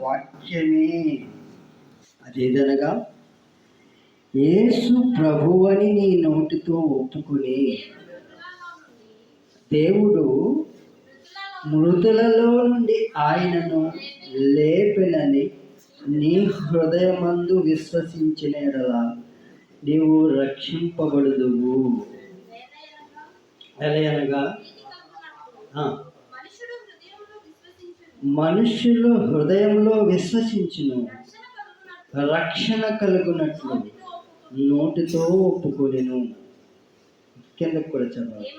వాక్యమే. అదేదనగా యేసు ప్రభువని నీ నోటితో ఒప్పుకుని దేవుడు మృతులలో నుండి ఆయనను లేపెనని నీ హృదయమందు విశ్వసించిన యెడల నీవు రక్షింపబడుదువు. అనగా మనుషులు హృదయంలో విశ్వసించును రక్షణ కలుగునట్లు నోటితో ఒప్పుకొనెను. కిందకు కూడా చదవాలి.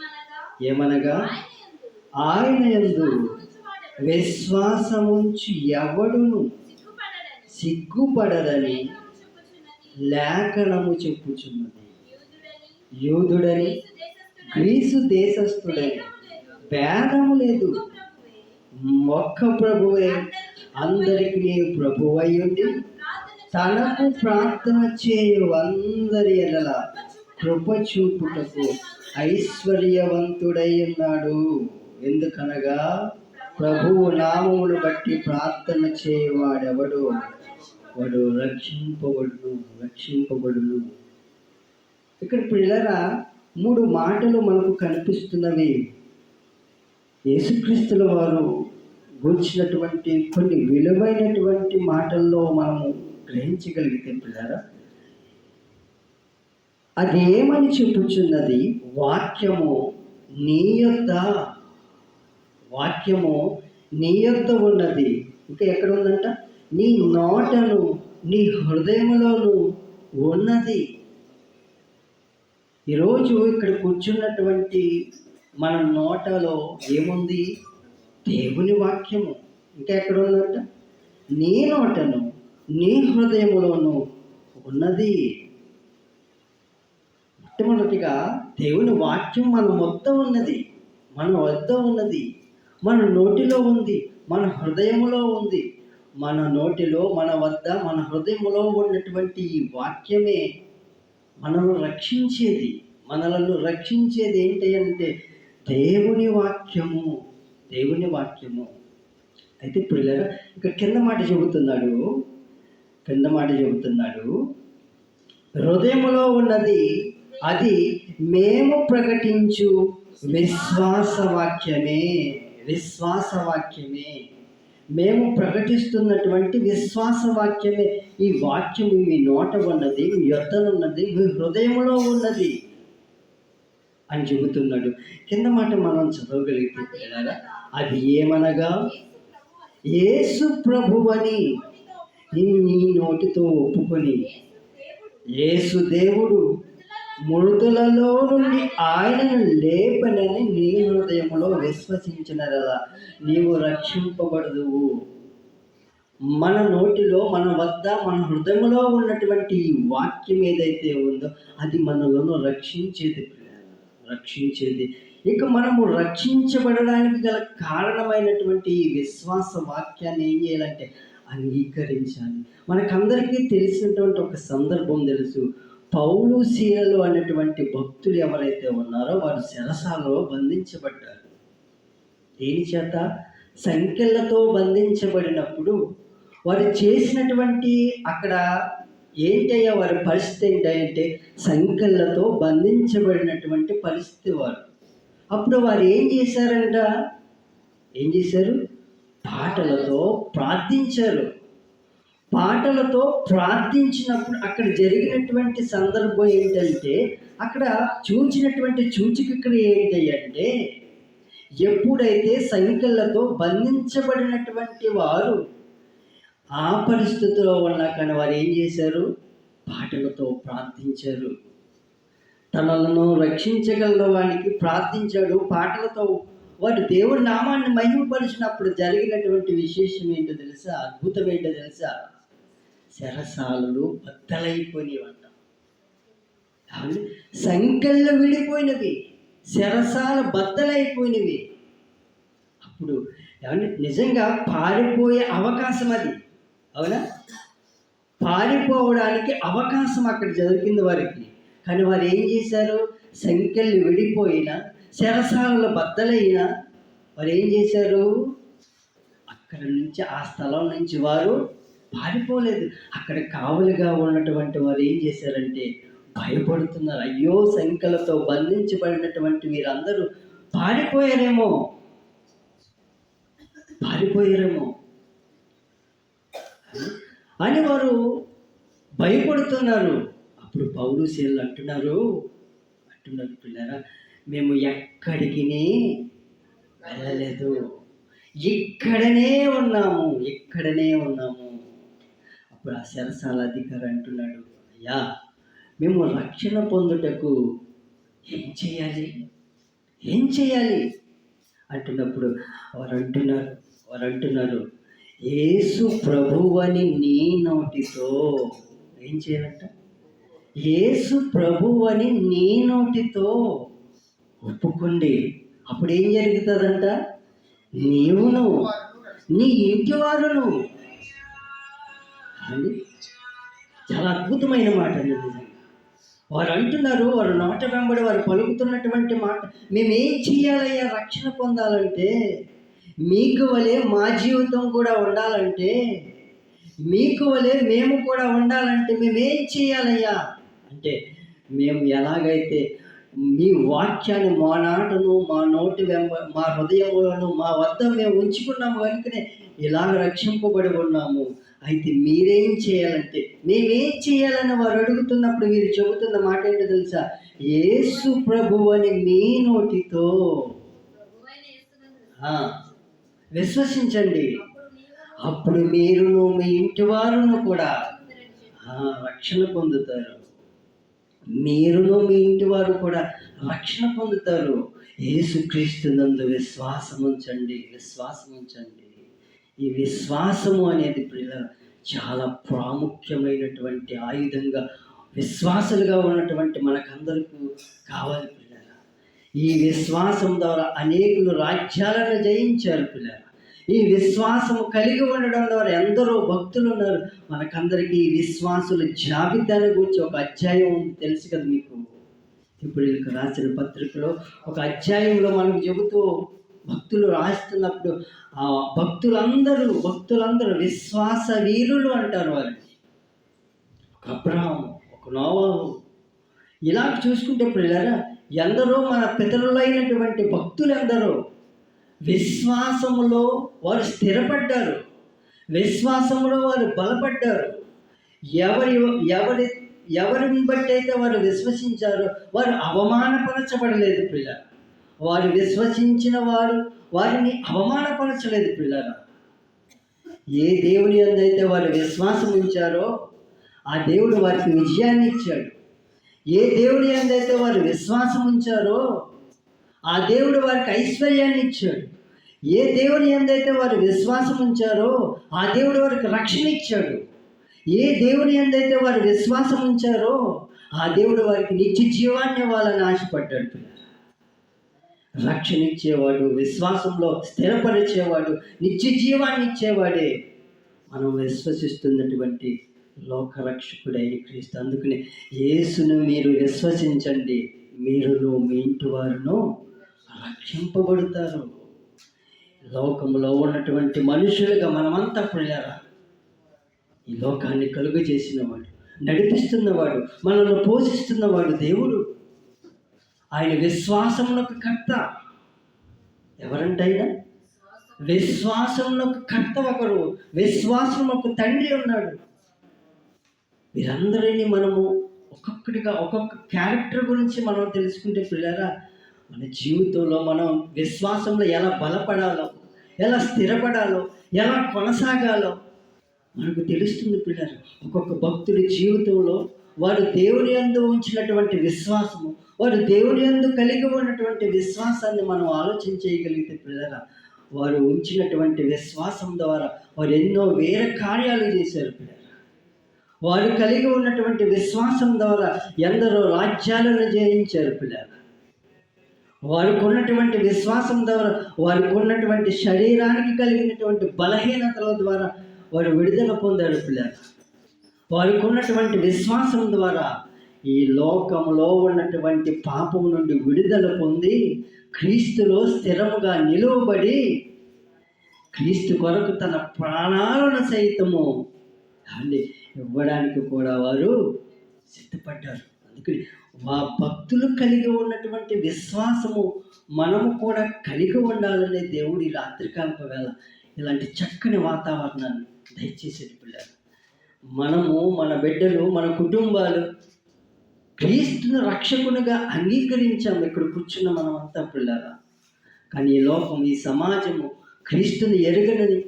ఏమనగా ఆయన యందు విశ్వాసముంచు ఎవడును సిగ్గుపడదని లేఖనము చెప్పుచున్నది. యూదుడని గ్రీసు దేశస్థుడని భేదము లేదు, ఒక్క ప్రభువే అందరికీ ప్రభువై ఉండి తనకు ప్రార్థన చేయు అందరి ఎడల కృప చూపుటకు ఐశ్వర్యవంతుడై ఉన్నాడు. ఎందుకనగా ప్రభువు నామమును బట్టి ప్రార్థన చేయవాడెవడు వాడు రక్షింపబడును. ఇక్కడ పిల్లరా 3 మాటలు మనకు కనిపిస్తున్నవి. యేసుక్రీస్తుల వారు గురించినటువంటి కొన్ని విలువైనటువంటి మాటల్లో మనము గ్రహించగలిగితే పిల్లరా, అది ఏమని చెప్పుచున్నది? వాక్యము నీ యొద్ద ఉన్నది. ఇంకా ఎక్కడ ఉందంట? నీ నోటను నీ హృదయంలోను ఉన్నది. ఈరోజు ఇక్కడ కూర్చున్నటువంటి మన నోటలో ఏముంది? దేవుని వాక్యము. ఇంకా ఎక్కడ ఉందంట? నీ నోటను నీ హృదయములోను ఉన్నది. మొట్టమొదటిగా దేవుని వాక్యం మన వద్ద ఉన్నది, మన నోటిలో ఉంది, మన హృదయములో ఉంది. మన నోటిలో, మన వద్ద, మన హృదయములో ఉన్నటువంటి ఈ వాక్యమే మనను రక్షించేది ఏంటి అంటే దేవుని వాక్యము. అయితే పిల్లలు ఇక్కడ కింద మాట చెబుతున్నాడు, హృదయములో ఉన్నది అది మేము ప్రకటించు విశ్వాస వాక్యమే. మేము ప్రకటిస్తున్నటువంటి విశ్వాస వాక్యమే. ఈ వాక్యం మీ నోట ఉన్నది, మీ యొద్దనున్నది, మీ హృదయంలో ఉన్నది అని చెబుతున్నాడు. కింద మాట మనం చదవగలిగితే అది ఏమనగా యేసు ప్రభువని నీ నోటితో ఒప్పుకొని యేసు దేవుడు మృతులలో నుండి ఆయనను లేపనని నీ హృదయంలో విశ్వసించినలా నీవు రక్షింపబడదువు. మన నోటిలో, మన వద్ద, మన హృదయంలో ఉన్నటువంటి ఈ వాక్యం ఏదైతే ఉందో అది మనలను రక్షించేది. ఇక మనము రక్షించబడడానికి గల కారణమైనటువంటి ఈ విశ్వాస వాక్యాన్ని ఏం చేయాలంటే అంగీకరించాలి. మనకందరికీ తెలిసినటువంటి ఒక సందర్భం తెలుసు. పౌలు సీలలు అనేటువంటి భక్తులు ఎవరైతే ఉన్నారో వారు చెరసాలలో బంధించబడ్డారు. దేని చేత? సంకెళ్ళతో బంధించబడినప్పుడు వారు చేసినటువంటి అక్కడ ఏంటయ్యా వారి పరిస్థితి ఏంటంటే సంకెళ్ళతో బంధించబడినటువంటి పరిస్థితి వారు. అప్పుడు వారు ఏం చేశారు? పాటలతో ప్రార్థించినప్పుడు అక్కడ జరిగినటువంటి సందర్భం ఏంటంటే అక్కడ చూచినటువంటి సూచిక ఏంటంటే ఎప్పుడైతే సంఖ్యలతో బంధించబడినటువంటి వారు ఆ పరిస్థితిలో ఉన్నా కానీ వారు ఏం చేశారు? పాటలతో ప్రార్థించారు. తనలను రక్షించగల వానికి ప్రార్థించాడు. పాటలతో వాడు దేవుడి నామాన్ని మహిమపరిచినప్పుడు జరిగినటువంటి విశేషం ఏంటో తెలుసా? అద్భుతం ఏంటో తెలుసా? చెరసాలలు బద్దలైపోయినవంట. సంకెళ్ళు విడిపోయినవి, చెరసాల బద్దలైపోయినవి. అప్పుడు నిజంగా పారిపోయే అవకాశం అది, అవునా? పారిపోవడానికి అవకాశం అక్కడ జరిగింది వారికి. కానీ వారు ఏం చేశారు? సంకెళ్ళు విడిపోయినా, చెరసాలలో బద్దలైనా వారు ఏం చేశారు? అక్కడి నుంచి ఆ స్థలం నుంచి వారు పారిపోలేదు. అక్కడ కావలిగా ఉన్నటువంటి వారు ఏం చేశారంటే భయపడుతున్నారు. అయ్యో, సంఖ్యలతో బంధించబడినటువంటి వీరందరూ పారిపోయారేమో పారిపోయారేమో అని వారు భయపడుతున్నారు. అప్పుడు పౌలు శీలలు అంటున్నారు పిల్లరా, మేము ఎక్కడికి వెళ్ళలేదు, ఇక్కడనే ఉన్నాము. అప్పుడు ఆ చెరసాల అధికారి అంటున్నాడు, అయ్యా, మేము రక్షణ పొందుటకు ఏం చేయాలి అంటున్నప్పుడు వారు అంటున్నారు యేసు ప్రభువని నీ నోటితో ఏం చేయాలంట? యేసు ప్రభువని నీ నోటితో ఒప్పుకోండి. అప్పుడు ఏం జరుగుతుందంట? నీవును నీ ఇంటి వారును. అని చాలా అద్భుతమైన మాట అండి. వారు అంటున్నారు, వారు నోట వెంబడి వారు పలుకుతున్నటువంటి మాట, మేమేం చేయాలయ్యా రక్షణ పొందాలంటే, మీకు వలె మా జీవితం కూడా ఉండాలంటే, మీకు వలె మేము కూడా ఉండాలంటే మేమేం చేయాలయ్యా అంటే, మేము ఎలాగైతే మీ వాక్యాన్ని మా నాటను మా నోటి మా హృదయములను మా వద్ద మేము ఉంచుకున్నాము కనుకనే ఇలాగ రక్షింపబడి ఉన్నాము. అయితే మీరేం చేయాలంటే, మేమేం చేయాలని వారు అడుగుతున్నప్పుడు వీరు చెబుతున్న మాట ఏంటో తెలుసా? యేసు ప్రభువని మీ నోటితో విశ్వసించండి, అప్పుడు మీరును మీ ఇంటి వారును కూడా రక్షణ పొందుతారు. మీరును మీ ఇంటి వారు కూడా రక్షణ పొందుతారు. యేసుక్రీస్తునందు విశ్వాసం ఉంచండి. ఈ విశ్వాసము అనేది చాలా ప్రాముఖ్యమైనటువంటి ఆయుధంగా విశ్వాసులుగా ఉన్నటువంటి మనకందరికీ కావాలి పిల్లలు. ఈ విశ్వాసం ద్వారా అనేకులు రాజ్యాలను జయించారు పిల్లలు. ఈ విశ్వాసము కలిగి ఉండడం ద్వారా ఎందరో భక్తులు ఉన్నారు. మనకందరికీ ఈ విశ్వాసుల జాబితాను గురించి ఒక అధ్యాయం ఉంది, తెలుసు కదా మీకు. ఇప్పుడు రాసిన పత్రికలో ఒక అధ్యాయంలో మనకు చెబుతూ భక్తులు రాస్తున్నప్పుడు ఆ భక్తులందరూ విశ్వాస వీరులు అంటారు వారిని. ఒక అబ్రహాము, ఒక నోవాహు, ఇలా చూసుకుంటే పిల్లరా ఎందరో మన పితరులైనటువంటి భక్తులందరూ విశ్వాసములో వారు స్థిరపడ్డారు, విశ్వాసములో వారు బలపడ్డారు. ఎవరిని బట్టి అయితే వారు విశ్వసించారో వారు అవమానపరచబడలేదు పిల్లలు. వారు విశ్వసించిన వారిని అవమానపరచలేదు పిల్లలు. ఏ దేవుని యందైతే వారు విశ్వాసం ఉంచారో ఆ దేవుడు వారికి విజయాన్ని ఇచ్చాడు. ఏ దేవుని యందైతే వారు విశ్వాసం ఉంచారో ఆ దేవుడు వారికి ఐశ్వర్యాన్ని ఇచ్చాడు. ఏ దేవుని యందైతే వారు విశ్వాసం ఉంచారో ఆ దేవుడు వారికి రక్షణ ఇచ్చాడు. ఏ దేవుని యందైతే వారు విశ్వాసం ఉంచారో ఆ దేవుడు వారికి నిత్య జీవాన్ని ఇవ్వాలని ఆశపడ్డాడు. రక్షణ ఇచ్చేవాడు, విశ్వాసంలో స్థిరపరిచేవాడు, నిత్య జీవాన్ని ఇచ్చేవాడే మనం విశ్వసిస్తున్నటువంటి లోకరక్షకుడైన క్రీస్తు. అందుకని యేసును మీరు విశ్వసించండి, మీరును మీ ఇంటి వారును రక్షింపబడతారు. లోకంలో ఉన్నటువంటి మనుషులుగా మనమంతా పిల్లరా, ఈ లోకాన్ని కలుగు చేసినవాడు, నడిపిస్తున్నవాడు, మనల్ని పోషిస్తున్నవాడు దేవుడు. ఆయన విశ్వాసమునకు కర్త. ఎవరంటైనా విశ్వాసమునకు కర్త ఒకరు, విశ్వాసమునకు తండ్రి ఉన్నాడు. వీరందరినీ మనము ఒక్కొక్కటిగా ఒక్కొక్క క్యారెక్టర్ గురించి మనం తెలుసుకుంటే పిల్లరా, మన జీవితంలో మనం విశ్వాసంలో ఎలా బలపడాలో, ఎలా స్థిరపడాలో, ఎలా కొనసాగాలో మనకు తెలుస్తుంది పిల్లలు. ఒక్కొక్క భక్తుడి జీవితంలో వారు దేవుని యందు ఉంచినటువంటి విశ్వాసము, వారు దేవుని యందు కలిగి ఉన్నటువంటి విశ్వాసాన్ని మనం ఆలోచన చేయగలిగితే పిల్లరా, వారు ఉంచినటువంటి విశ్వాసం ద్వారా వారు ఎన్నో వేరే కార్యాలు చేశారు పిల్లరా. వారు కలిగి ఉన్నటువంటి విశ్వాసం ద్వారా ఎందరో రాజ్యాలను జయించారు పిల్లరా. వారికి ఉన్నటువంటి విశ్వాసం ద్వారా వారికి ఉన్నటువంటి శరీరానికి కలిగినటువంటి బలహీనతల ద్వారా వారు విడుదల పొందారు పిల్లలు. వారికి ఉన్నటువంటి విశ్వాసం ద్వారా ఈ లోకంలో ఉన్నటువంటి పాపం నుండి విడుదల పొంది క్రీస్తులో స్థిరముగా నిలువబడి క్రీస్తు కొరకు తన ప్రాణాలను సైతము అండి ఇవ్వడానికి కూడా వారు సిద్ధపడ్డారు. అందుకని భక్తులు కలిగి ఉన్నటువంటి విశ్వాసము మనము కూడా కలిగి ఉండాలనే దేవుడు ఈ రాత్రికాలపు వేళ ఇలాంటి చక్కని వాతావరణాన్ని దయచేసి పిల్లలు, మనము మన బిడ్డలు మన కుటుంబాలు క్రీస్తును రక్షకునిగా అంగీకరించాము ఇక్కడ కూర్చున్న మనం అంతా పిల్లల. కానీ ఈ లోకం, ఈ సమాజము క్రీస్తుని ఎరుగనని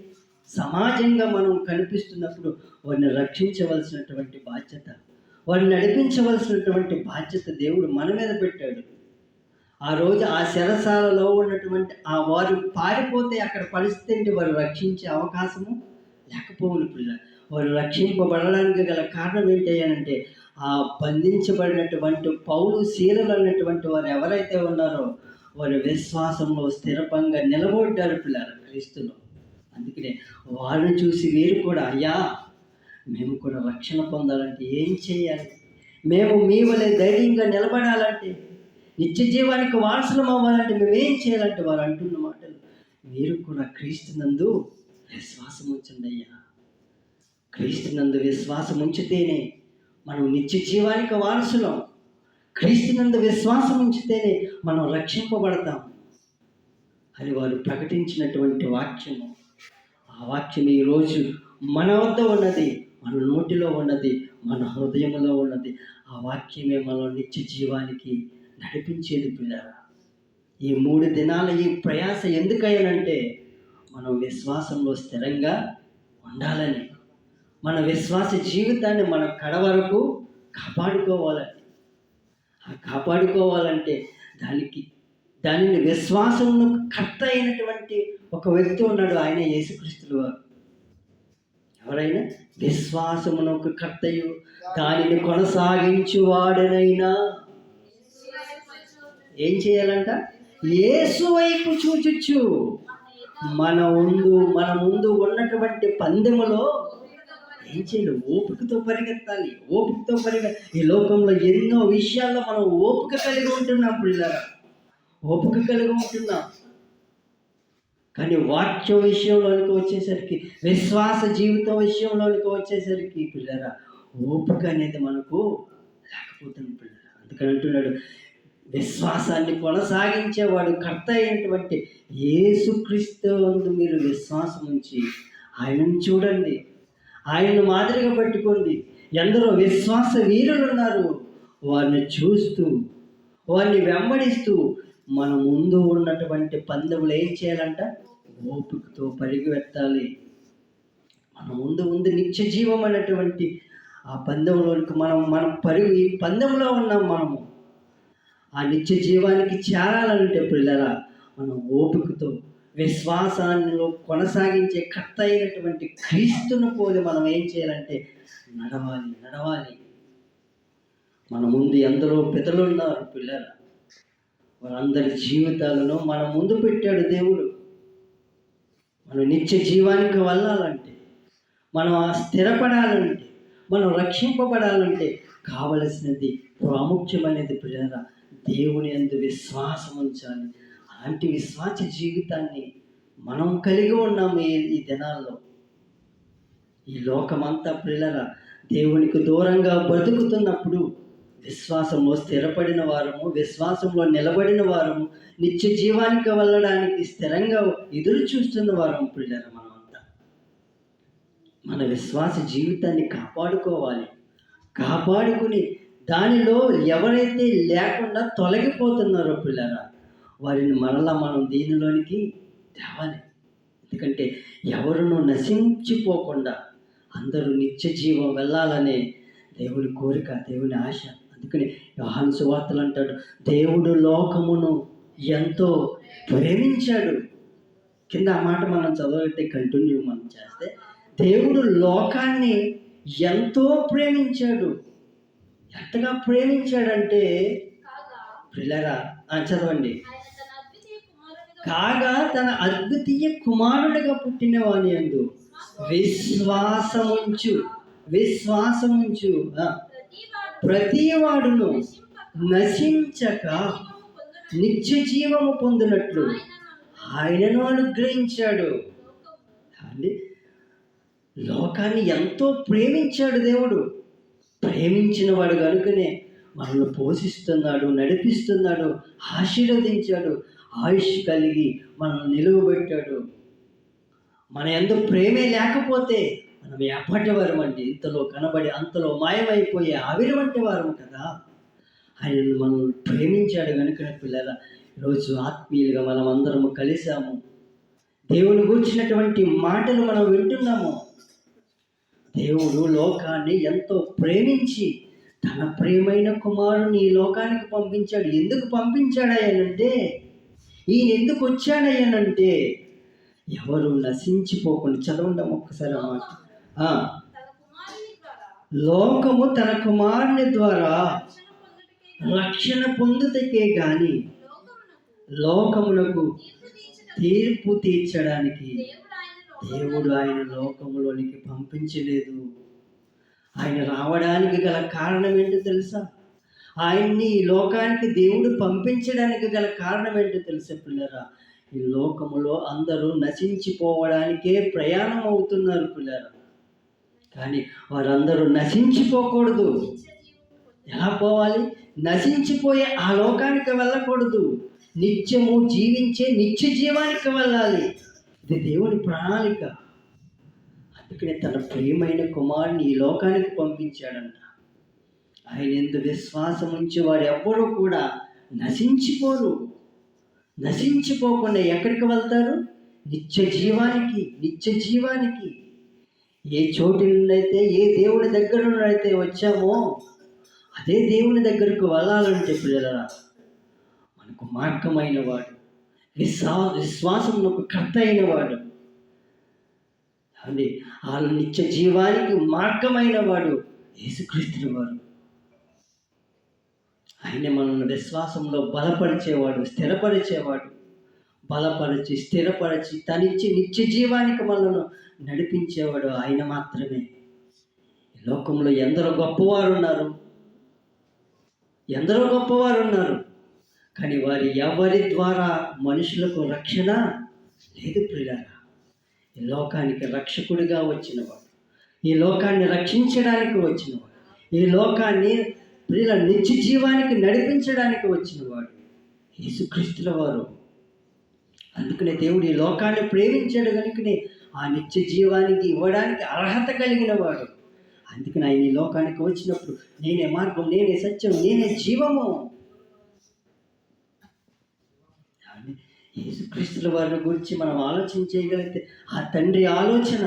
సమాజంగా మనం కనిపిస్తున్నప్పుడు వారిని రక్షించవలసినటువంటి బాధ్యత, వారిని నడిపించవలసినటువంటి బాధ్యత దేవుడు మన మీద పెట్టాడు. ఆ రోజు ఆ చెరసాలలో ఉన్నటువంటి వారు పారిపోతే అక్కడ పరిస్థితి ఏంటి? వారు రక్షించే అవకాశము లేకపోవును పిల్ల. వారు రక్షింపబడడానికి గల కారణం ఏంటంటే ఆ బంధించబడినటువంటి పౌలు శీలలు అన్నటువంటి వారు ఎవరైతే ఉన్నారో వారు విశ్వాసంలో స్థిరపంగా నిలబడ్డారు పిల్లలు క్రీస్తులో. అందుకనే వారిని చూసి వీరు కూడా, అయ్యా మేము కూడా రక్షణ పొందాలంటే ఏం చేయాలి, మేము మీ వలె ధైర్యంగా నిలబడాలంటే, నిత్య జీవానికి వారసులం అవ్వాలంటే మేమేం చేయాలంటే వారు అంటున్న మాటలు, మీరు కూడా క్రీస్తునందు విశ్వాసం ఉంచండి అయ్యా. క్రీస్తునందు విశ్వాసం ఉంచితేనే మనం నిత్య జీవానికి వారసులం. క్రీస్తునందు విశ్వాసం ఉంచితేనే మనం రక్షింపబడతాం అని వారు ప్రకటించినటువంటి వాక్యము. ఆ వాక్యం ఈరోజు మన వద్ద ఉన్నది, మన నోటిలో ఉన్నది, మన హృదయంలో ఉన్నది. ఆ వాక్యమే మనం నిత్య జీవానికి నడిపించేది పిల్లరా. ఈ 3 దినాల ఈ ప్రయాస ఎందుకయ్యానంటే మనం విశ్వాసంలో స్థిరంగా ఉండాలని, మన విశ్వాస జీవితాన్ని మన కడ వరకు కాపాడుకోవాలని. ఆ కాపాడుకోవాలంటే దానిని విశ్వాసంలో కర్త అయినటువంటి ఒక వ్యక్తి ఉన్నాడు, ఆయన యేసుక్రీస్తులు వారు. ఎవరైనా విశ్వాసమునకు కర్తయు దానిని కొనసాగించువాడనైనా ఏం చేయాలంట? యేసు వైపు చూచుచు మన ముందు ఉన్నటువంటి పందెములో ఏం చేయాలి? ఓపికతో పరిగెత్తాలి. ఈ లోకంలో ఎన్నో విషయాల్లో మనం ఓపిక కలిగి ఉంటున్నాం పిల్లరా, ఓపిక కలిగి ఉంటున్నాం. కానీ వాక్యం విషయంలోనికి వచ్చేసరికి, విశ్వాస జీవితం విషయంలోనికి వచ్చేసరికి పిల్లరా ఓపిక అనేది మనకు లేకపోతుంది పిల్లరా. అందుకని అంటున్నాడు, విశ్వాసాన్ని కొనసాగించేవాడు కర్త అయినటువంటి యేసుక్రీస్తు యందు మీరు విశ్వాసం ఉంచి ఆయనను చూడండి, ఆయనను మాదిరిగా పట్టుకోండి. ఎందరో విశ్వాస వీరులు ఉన్నారు, వారిని చూస్తూ వారిని వెంబడిస్తూ మన ముందు ఉన్నటువంటి పందెములు ఏం చేయాలంట? ఓపికతో పరిగెత్తాలి. మన ముందు నిత్య జీవం అనేటువంటి ఆ పందెంలోనికి మనం ఈ పందెంలో ఉన్నాం. మనము ఆ నిత్య జీవానికి చేరాలంటే పిల్లరా మనం ఓపికతో విశ్వాసాన్ని కొనసాగించే కర్త అయినటువంటి క్రీస్తును పోలి మనం ఏం చేయాలంటే నడవాలి. మన ముందు ఎందరో పితలు ఉన్నారు పిల్లరా, వారందరి జీవితాలను మన ముందు పెట్టాడు దేవుడు. మనం నిత్య జీవానికి వెళ్ళాలంటే, మనం స్థిరపడాలంటే, మనం రక్షింపబడాలంటే కావలసినది ప్రాముఖ్యమైనది పిల్లరా దేవుని యందు విశ్వాసం ఉంచాలి. అలాంటి విశ్వాస జీవితాన్ని మనం కలిగి ఉన్నాము ఈ దినాల్లో. ఈ లోకమంతా పిల్లరా దేవునికి దూరంగా బ్రతుకుతున్నప్పుడు విశ్వాసంలో స్థిరపడిన వారము, విశ్వాసంలో నిలబడిన వారము, నిత్య జీవానికి వెళ్ళడానికి స్థిరంగా ఎదురు చూస్తున్న వారము పిల్లరా మనమంతా. మన విశ్వాస జీవితాన్ని కాపాడుకుని దానిలో ఎవరైతే లేకుండా తొలగిపోతున్నారో పిల్లరా వారిని మరలా మనం దీనిలోనికి తేవాలి. ఎందుకంటే ఎవరును నశించిపోకుండా అందరూ నిత్య జీవం వెళ్ళాలనే దేవుని కోరిక, దేవుని ఆశ. అందుకని యోహాను సువార్తలు అంటాడు, దేవుడు లోకమును ఎంతో ప్రేమించాడు. కింద ఆ మాట మనం చదవైతే కంటిన్యూ మనం చేస్తే, దేవుడు లోకాన్ని ఎంతో ప్రేమించాడు. ఎంతగా ప్రేమించాడంటే పిల్లరా చదవండి, కాగా తన అద్వితీయ కుమారుడిగా పుట్టిన వాని యందు విశ్వాసముంచు ప్రతివాడును నశించక నిత్య జీవము పొందినట్లు ఆయనను అనుగ్రహించాడు. అండి, లోకాన్ని ఎంతో ప్రేమించాడు దేవుడు. ప్రేమించిన వాడు కనుకనే మనల్ని పోషిస్తున్నాడు, నడిపిస్తున్నాడు, ఆశీర్వదించాడు, ఆయుష్ కలిగి మనల్ని నిలువబెట్టాడు. మన యందు ప్రేమే లేకపోతే మనం ఎప్పటి వారం అండి, ఇంతలో కనబడి అంతలో మాయమైపోయే ఆవిరి వంటి వారం కదా. ఆయన మనల్ని ప్రేమించాడు కనుక పిల్లల ఈరోజు ఆత్మీయులుగా మనం అందరము కలిసాము. దేవుని గురించినటువంటి మాటలు మనం వింటున్నాము. దేవుడు లోకాన్ని ఎంతో ప్రేమించి తన ప్రియమైన కుమారుని ఈ లోకానికి పంపించాడు. ఎందుకు పంపించాడయ్యానంటే, ఈయన ఎందుకు వచ్చాడయ్యానంటే, ఎవరు నశించిపోకుండా. చదవండి ఒక్కసారి అన్నమాట. లోకము తన కుమారుని ద్వారా రక్షణ పొందుటకే గాని లోకమునకు తీర్పు తీర్చడానికి దేవుడు ఆయన లోకములోనికి పంపించలేదు. ఆయన రావడానికి గల కారణం ఏంటో తెలుసా? ఆయన్ని ఈ లోకానికి దేవుడు పంపించడానికి గల కారణం ఏంటో తెలుసా పిల్లరా? ఈ లోకములో అందరూ నశించిపోవడానికే ప్రయాణం అవుతున్నారు పిల్లరా. కానీ వారందరూ నశించిపోకూడదు. ఎలా పోవాలి? నశించిపోయే ఆ లోకానికి వెళ్ళకూడదు. నిత్యము జీవించే నిత్య జీవానికి వెళ్ళాలి. ఇది దేవుని ప్రణాళిక. అందుకనే తన ప్రియమైన కుమారుని ఈ లోకానికి పంపించాడంట. ఆయన ఎందు విశ్వాసం ఉంచి వారు ఎవ్వరూ కూడా నశించిపోరు. నశించిపోకుండా ఎక్కడికి వెళ్తారు? నిత్య జీవానికి. నిత్య జీవానికి ఏ చోటు నుండైతే, ఏ దేవుని దగ్గర నుండైతే వచ్చామో అదే దేవుని దగ్గరకు వెళ్ళాలంటే పిల్లరా, మనకు మార్గమైన వాడు, విశ్వాసంలో కర్త అయిన వాడు అండి, ఆ నిత్య జీవానికి మార్గమైన వాడు యేసుక్రీస్తు వారు. ఆయన మనల్ని విశ్వాసంలో బలపరిచేవాడు, స్థిరపరిచేవాడు. బలపరిచి స్థిరపరిచి తనిచ్చి నిత్య జీవానికి మనల్ని నడిపించేవాడు ఆయన మాత్రమే. ఈ లోకంలో ఎందరో గొప్పవారు ఉన్నారు, ఎందరో గొప్పవారు ఉన్నారు. కానీ వారి ఎవరి ద్వారా మనుషులకు రక్షణ లేదు ప్రియులారా. ఈ లోకానికి రక్షకుడిగా వచ్చినవాడు, ఈ లోకాన్ని రక్షించడానికి వచ్చినవాడు, ఈ లోకాన్ని ప్రియుల నిత్య జీవానికి నడిపించడానికి వచ్చినవాడు యేసుక్రీస్తుల వారు. అందుకనే దేవుడు ఈ లోకాన్ని ప్రేమించాడు కనుకనే ఆ నిత్య జీవానికి ఇవ్వడానికి అర్హత కలిగిన వాడు. అందుకని ఆయన ఈ లోకానికి వచ్చినప్పుడు నేనే మార్గం, నేనే సత్యం, నేనే జీవము. యేసుక్రీస్తుల వారిని గురించి మనం ఆలోచన చేయగలిగితే ఆ తండ్రి ఆలోచన,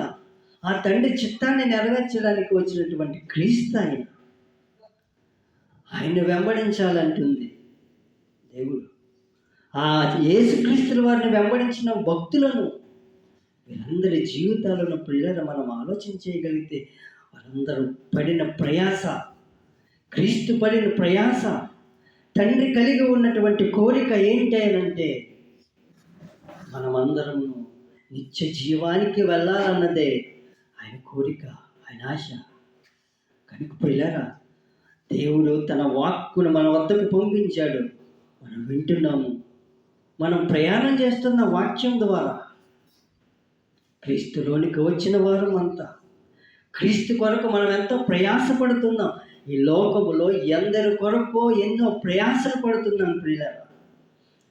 ఆ తండ్రి చిత్తాన్ని నెరవేర్చడానికి వచ్చినటువంటి క్రీస్తు ఆయన. ఆయన వెంబడించాలంటుంది దేవుడు. ఆ యేసుక్రీస్తుల వారిని వెంబడించిన భక్తులను, వీరందరి జీవితాలను పిల్లలు మనం ఆలోచన చేయగలిగితే వారందరూ పడిన ప్రయాస, క్రీస్తు పడిన ప్రయాస, తండ్రి కలిగి ఉన్నటువంటి కోరిక ఏంటి అనంటే మనమందరం నిత్య జీవానికి వెళ్ళాలన్నదే ఆయన కోరిక, ఆయన ఆశ. కనుక పిల్లరా, దేవుడు తన వాక్కును మన వద్దకు పంపించాడు. మనం వింటున్నాము, మనం ప్రయాణం చేస్తున్న వాక్యం ద్వారా క్రీస్తులోనికి వచ్చిన వారం అంతా. క్రీస్తు కొరకు మనం ఎంతో ప్రయాసపడుతున్నాం. ఈ లోకములో ఎందరి కొరకు ఎన్నో ప్రయాసలు పడుతున్నాం ప్రియులారా.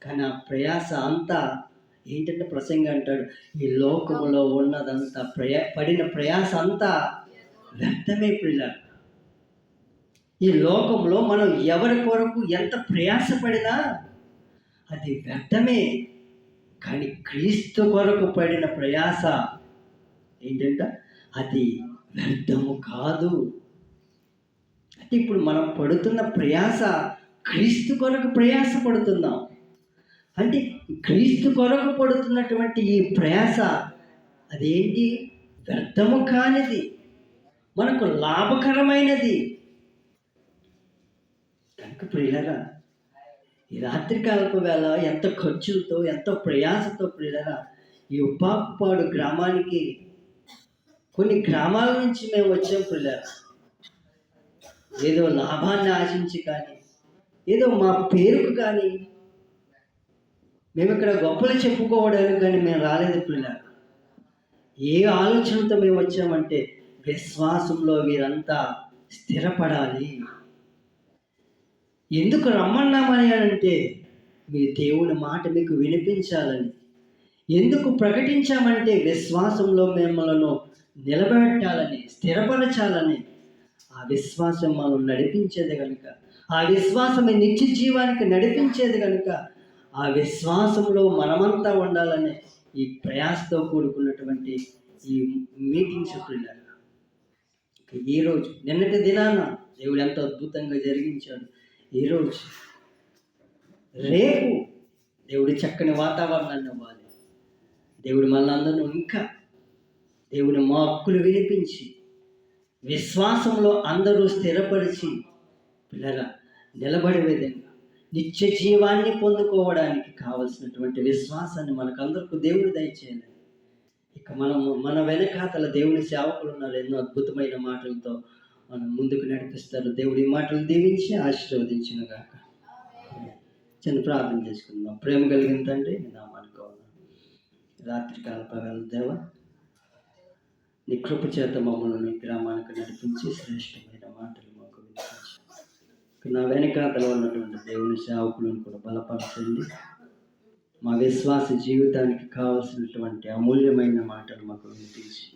కానీ ఆ ప్రయాస అంతా ఏంటంటే, ప్రసంగ అంటాడు, ఈ లోకములో ఉన్నదంతా పడిన ప్రయాస అంతా వ్యర్థమే ప్రియులారా. ఈ లోకంలో మనం ఎవరి కొరకు ఎంత ప్రయాసపడినా అది వ్యర్థమే. కానీ క్రీస్తు కొరకు పడిన ప్రయాస ఏంటంటే అది వ్యర్థము కాదు. అంటే ఇప్పుడు మనం పడుతున్న ప్రయాస క్రీస్తు కొరకు ప్రయాస పడుతున్నాం. అంటే క్రీస్తు కొరకు పడుతున్నటువంటి ఈ ప్రయాస అదేంటి? వ్యర్థము కానిది, మనకు లాభకరమైనది. కనుక ప్రియులరా, ఈ రాత్రికాలపు వేళ ఎంత ఖర్చులతో, ఎంతో ప్రయాసతో ప్రియులరా, ఈ ఉపాకుపాడు గ్రామానికి కొన్ని గ్రామాల నుంచి మేము వచ్చాం ప్రియులరా. ఏదో లాభాన్ని ఆశించి కానీ, ఏదో మా పేరుకు కానీ, మేము ఇక్కడ గొప్పలు చెప్పుకోవడానికి కానీ మేము రాలేదు పిల్లలు. ఏ ఆలోచనతో మేము వచ్చామంటే విశ్వాసంలో వీరంతా స్థిరపడాలి. ఎందుకు రమ్మన్నామని అంటే మీ దేవుని మాట మీకు వినిపించాలని. ఎందుకు ప్రకటించామంటే విశ్వాసంలో మిమ్మలను నిలబెట్టాలని, స్థిరపరచాలని. ఆ విశ్వాసం మనం నడిపించేది కనుక, ఆ విశ్వాసమే నిత్య జీవానికి నడిపించేది కనుక, ఆ విశ్వాసంలో మనమంతా ఉండాలని ఈ ప్రయాసతో కూడుకున్నటువంటి ఈ మీటింగ్స్ పిల్లలు. ఈరోజు నిన్నటి దినాన దేవుడు ఎంతో అద్భుతంగా జరిగించాడు. ఈరోజు రేపు దేవుడు చక్కని వాతావరణాన్ని ఇవ్వాలి. దేవుడు మనందరూ ఇంకా దేవుని వాక్కులు వినిపించి విశ్వాసంలో అందరూ స్థిరపరిచి పిల్లల నిలబడే విధంగా నిత్య జీవాన్ని పొందుకోవడానికి కావలసినటువంటి విశ్వాసాన్ని మనకందరికీ దేవుడు దయచేయాలి. ఇక మన వెనకాతల దేవుని సేవకులు ఉన్నారు, ఎన్నో అద్భుతమైన మాటలతో మనం ముందుకు నడిపిస్తారు. దేవుడి మాటలు దీవించి ఆశీర్వదించిన గాక. చిన్న ప్రార్థన చేసుకుందాం. ప్రేమ కలిగిన తండ్రి, నీ నామానికి రాత్రికాల పగల దేవ, నీ కృప చేత మమ్మల్ని నీ గ్రామానికి నడిపించి శ్రేష్టమైన మాటలు మాకు వినిపించి నా వెనకాతలో ఉన్నటువంటి దేవుని సేవకులను కూడా బలపరచండి. మా విశ్వాస జీవితానికి కావలసినటువంటి అమూల్యమైన మాటలు మాకు వినిపించి